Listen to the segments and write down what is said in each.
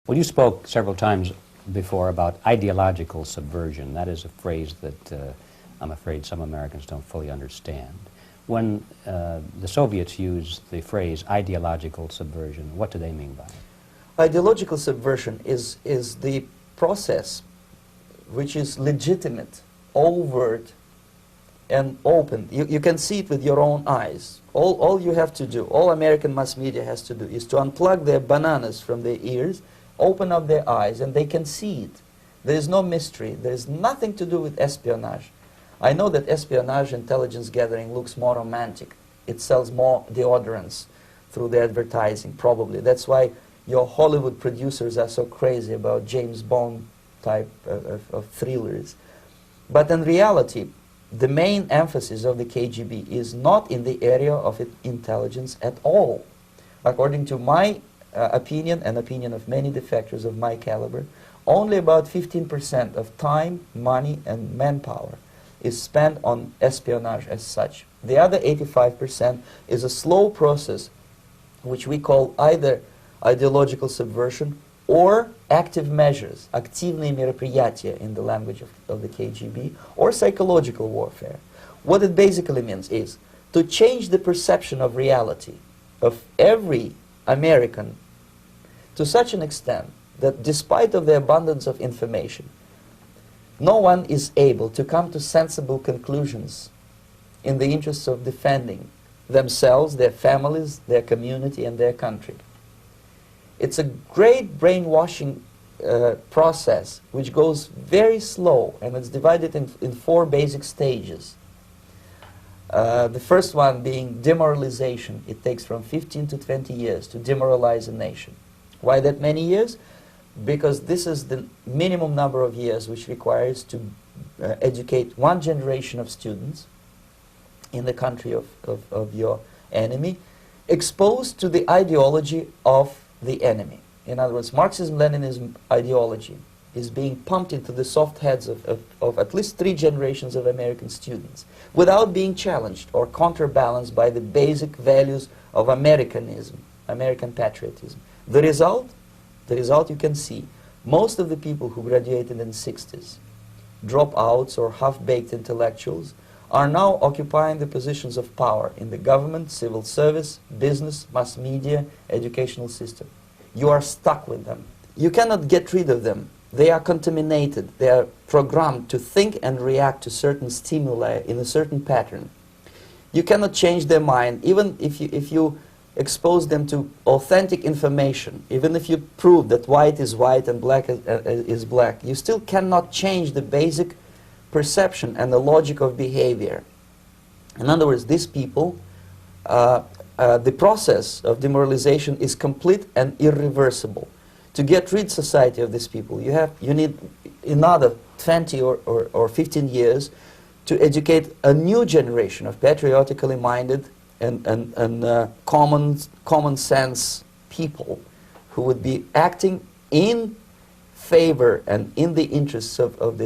Well, you spoke several times before about ideological subversion. That is a phrase that I'm afraid some Americans don't fully understand. When the Soviets use the phrase ideological subversion, what do they mean by it? Ideological subversion is the process which is legitimate, overt, and open. You can see it with your own eyes. All you have to do, all American mass media has to do, is to unplug their bananas from their ears, open up their eyes, and they can see it. There is no mystery. There is nothing to do with espionage. I know that espionage intelligence gathering looks more romantic. It sells more deodorants through the advertising, probably. That's why your Hollywood producers are so crazy about James Bond type of thrillers. But in reality, the main emphasis of the KGB is not in the area of intelligence at all. According to my opinion and opinion of many defectors of my caliber, only about 15% of time, money, and manpower is spent on espionage as such. The other 85% is a slow process which we call either ideological subversion or active measures, активные мероприятия in the language of the KGB, or psychological warfare. What it basically means is to change the perception of reality of every American to such an extent that despite of the abundance of information, no one is able to come to sensible conclusions in the interests of defending themselves, their families, their community, and their country. It's a great brainwashing process which goes very slow, and it's divided in four basic stages. The first one being demoralization. It takes from 15 to 20 years to demoralize a nation. Why that many years? Because this is the minimum number of years which requires to educate one generation of students in the country of your enemy, exposed to the ideology of the enemy. In other words, Marxism-Leninism ideology is being pumped into the soft heads of at least 3 generations of American students without being challenged or counterbalanced by the basic values of Americanism, American patriotism. The result you can see. Most of the people who graduated in the 60s, dropouts or half-baked intellectuals, are now occupying the positions of power in the government, civil service, business, mass media, educational system. You are stuck with them. You cannot get rid of them. They are contaminated. They are programmed to think and react to certain stimuli in a certain pattern. You cannot change their mind, even if you expose them to authentic information, even if you prove that white is white and black is black, you still cannot change the basic perception and the logic of behavior. In other words, these people, the process of demoralization is complete and irreversible. To get rid of society of these people, you need another 20 or 15 years to educate a new generation of patriotically minded and common sense people who would be acting in favor and in the interests of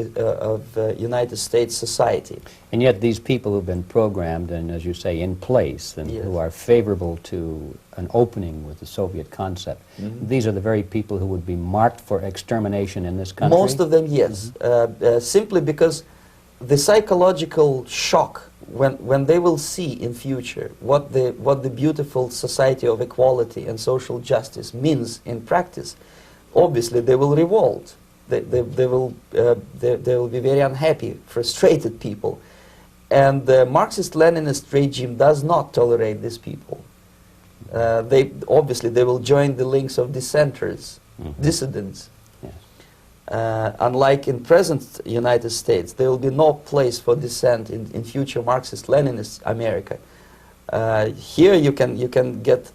United States society. And yet these people who've been programmed and, as you say, in place and Yes. who are favorable to an opening with the Soviet concept, these are the very people who would be marked for extermination in this country? Most of them, yes. Simply because the psychological shock when they will see in future what the beautiful society of equality and social justice means in practice, obviously they will revolt. They will be very unhappy, frustrated people. And the Marxist-Leninist regime does not tolerate these people. Obviously they will join the links of dissenters, dissidents. Unlike in present United States, there will be no place for dissent in future Marxist-Leninist America. Here you can get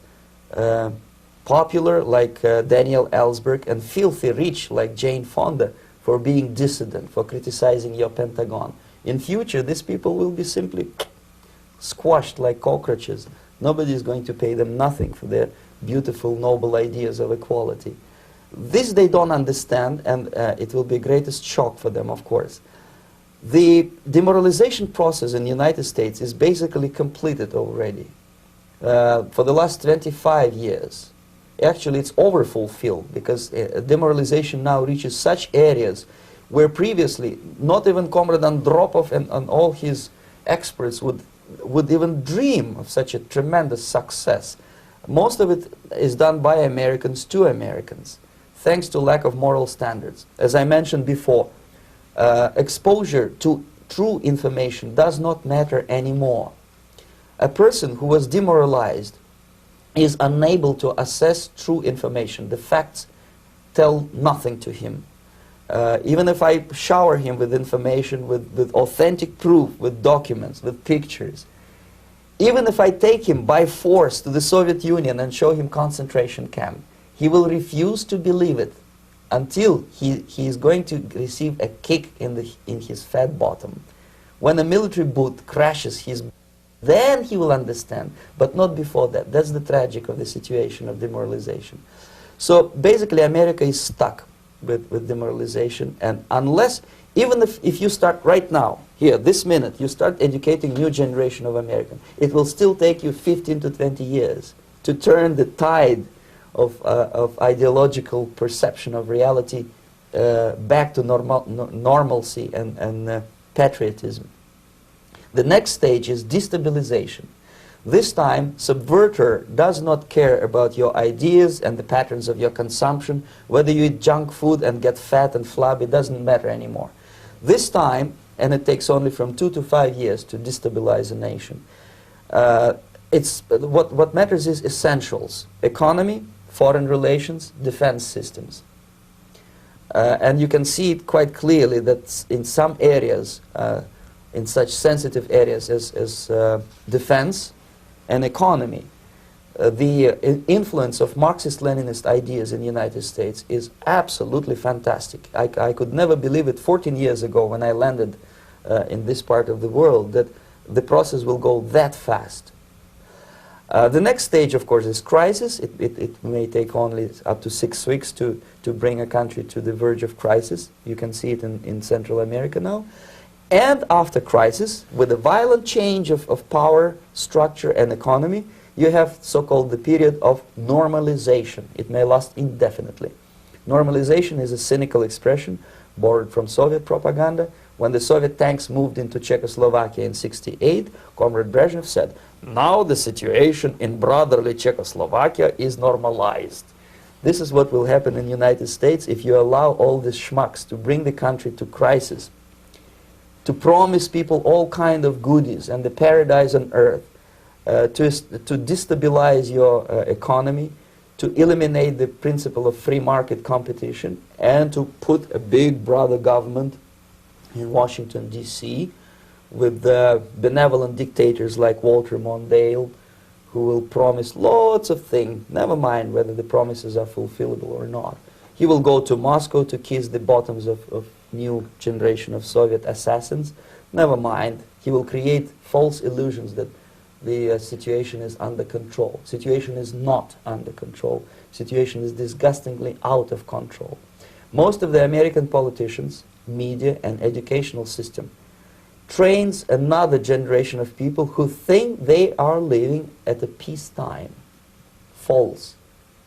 popular like Daniel Ellsberg and filthy rich like Jane Fonda for being dissident, for criticizing your Pentagon. In future, these people will be simply squashed like cockroaches. Nobody is going to pay them nothing for their beautiful, noble ideas of equality. This they don't understand, and it will be the greatest shock for them, of course. The demoralization process in the United States is basically completed already. For the last 25 years, actually it's overfulfilled, because demoralization now reaches such areas where previously not even Comrade Andropov and all his experts would even dream of such a tremendous success. Most of it is done by Americans to Americans, thanks to lack of moral standards. As I mentioned before, exposure to true information does not matter anymore. A person who was demoralized is unable to assess true information. The facts tell nothing to him. Even if I shower him with information, with authentic proof, with documents, with pictures, even if I take him by force to the Soviet Union and show him concentration camp, he will refuse to believe it until he is going to receive a kick in his fat bottom. When a military boot crashes his, then he will understand, but not before that. That's the tragic of the situation of demoralization. So basically America is stuck with demoralization, and unless, even if you start right now, here, this minute, you start educating new generation of Americans, it will still take you 15 to 20 years to turn the tide of ideological perception of reality back to normalcy and patriotism. The next stage is destabilization. This time, subverter does not care about your ideas and the patterns of your consumption. Whether you eat junk food and get fat and flabby, it doesn't matter anymore. This time, and it takes only from 2 to 5 years to destabilize a nation, what matters is essentials: economy, foreign relations, defense systems. And you can see it quite clearly that in some areas, in such sensitive areas as defense and economy, the influence of Marxist-Leninist ideas in the United States is absolutely fantastic. I could never believe it 14 years ago when I landed in this part of the world, that the process will go that fast. The next stage, of course, is crisis. It may take only up to 6 weeks to bring a country to the verge of crisis. You can see it in Central America now. And after crisis, with a violent change of power, structure, and economy, you have so-called the period of normalization. It may last indefinitely. Normalization is a cynical expression borrowed from Soviet propaganda. When the Soviet tanks moved into Czechoslovakia in '68, Comrade Bezmenov said, "Now the situation in brotherly Czechoslovakia is normalized." This is what will happen in the United States if you allow all these schmucks to bring the country to crisis, to promise people all kind of goodies and the paradise on earth, to destabilize your economy, to eliminate the principle of free market competition, and to put a big brother government in Washington, D.C., with benevolent dictators like Walter Mondale, who will promise lots of things, never mind whether the promises are fulfillable or not. He will go to Moscow to kiss the bottoms of new generation of Soviet assassins. Never mind. He will create false illusions that the situation is under control. Situation is not under control. Situation is disgustingly out of control. Most of the American politicians, media, and educational system trains another generation of people who think they are living at a peacetime. False.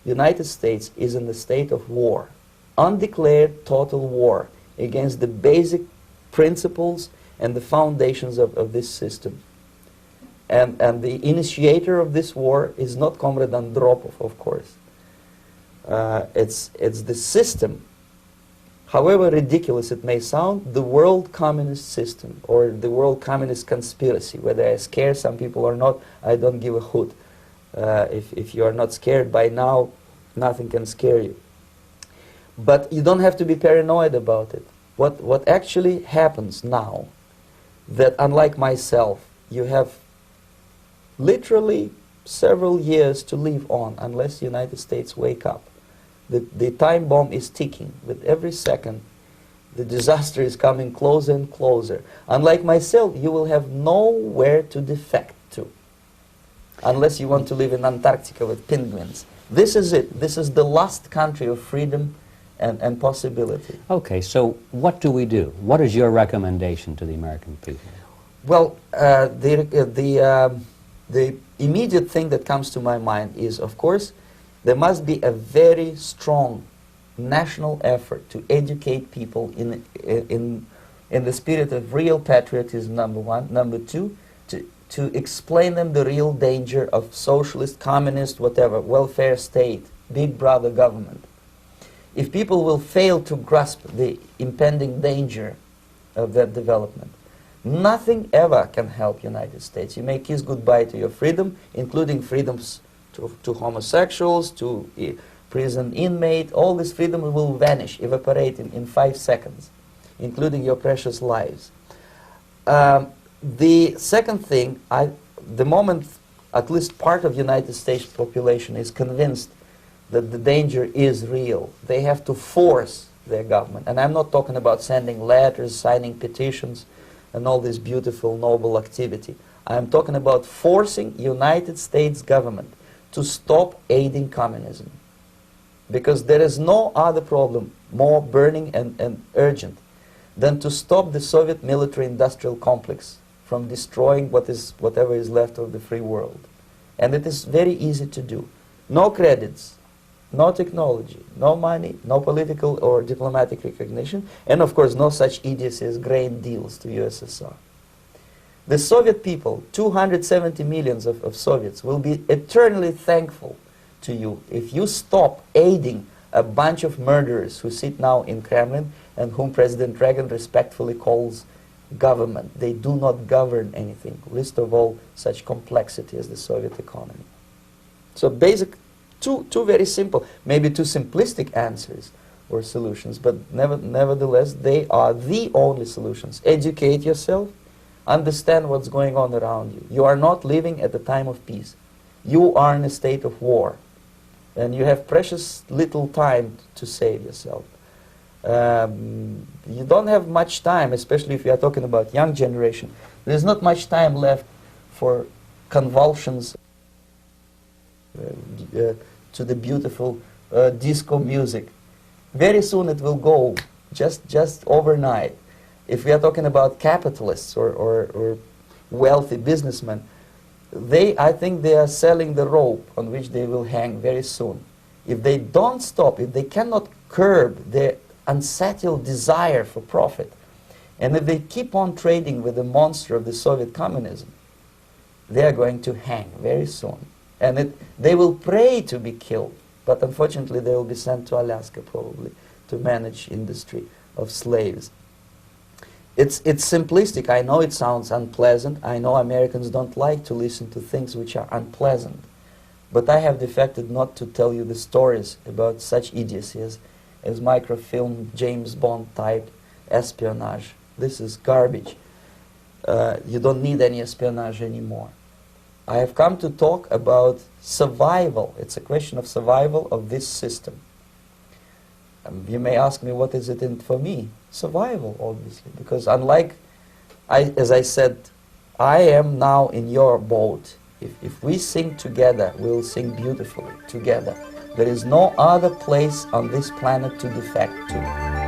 The United States is in the state of war, undeclared total war against the basic principles and the foundations of this system. And the initiator of this war is not Comrade Andropov, of course. It's the system. However ridiculous it may sound, the world communist system, or the world communist conspiracy, whether I scare some people or not, I don't give a hoot. If you are not scared by now, nothing can scare you. But you don't have to be paranoid about it. What actually happens now, that unlike myself, you have literally several years to live on unless the United States wake up. The time bomb is ticking. With every second, the disaster is coming closer and closer. Unlike myself, you will have nowhere to defect to, unless you want to live in Antarctica with penguins. This is it. This is the last country of freedom and possibility. Okay, so what do we do? What is your recommendation to the American people? Well, the immediate thing that comes to my mind is, of course, There must be a very strong national effort to educate people in the spirit of real patriotism, number one. Number two, to explain them the real danger of socialist, communist, whatever, welfare state, big brother government. If people will fail to grasp the impending danger of that development, nothing ever can help United States. You may kiss goodbye to your freedom, including freedoms to homosexuals, to prison inmate. All this freedom will vanish, evaporate in 5 seconds, including your precious lives. The second thing, the moment at least part of United States population is convinced that the danger is real, they have to force their government. And I'm not talking about sending letters, signing petitions, and all this beautiful, noble activity. I'm talking about forcing United States government to stop aiding communism. Because there is no other problem more burning and urgent than to stop the Soviet military-industrial complex from destroying whatever is left of the free world. And it is very easy to do. No credits, no technology, no money, no political or diplomatic recognition, and of course no such idiocy as grain deals to USSR. The Soviet people, 270 millions of Soviets, will be eternally thankful to you if you stop aiding a bunch of murderers who sit now in Kremlin and whom President Reagan respectfully calls government. They do not govern anything, least of all such complexity as the Soviet economy. So basic, two very simple, maybe too simplistic answers or solutions, but nevertheless they are the only solutions. Educate yourself, understand what's going on around you. You are not living at the time of peace. You are in a state of war, and you have precious little time to save yourself. You don't have much time, especially if you are talking about young generation. There's not much time left for convulsions to the beautiful disco music. Very soon it will go, just overnight. If we are talking about capitalists or wealthy businessmen, I think they are selling the rope on which they will hang very soon. If they don't stop, if they cannot curb their unsettled desire for profit, and if they keep on trading with the monster of the Soviet communism, they are going to hang very soon. And they will pray to be killed, but unfortunately they will be sent to Alaska probably to manage industry of slaves. It's simplistic. I know it sounds unpleasant. I know Americans don't like to listen to things which are unpleasant. But I have defected not to tell you the stories about such idiocy as microfilm, James Bond type espionage. This is garbage. You don't need any espionage anymore. I have come to talk about survival. It's a question of survival of this system. You may ask me, what is it in for me? Survival, obviously, because unlike, as I said, I am now in your boat. If we sing together, we'll sing beautifully together. There is no other place on this planet to defect to.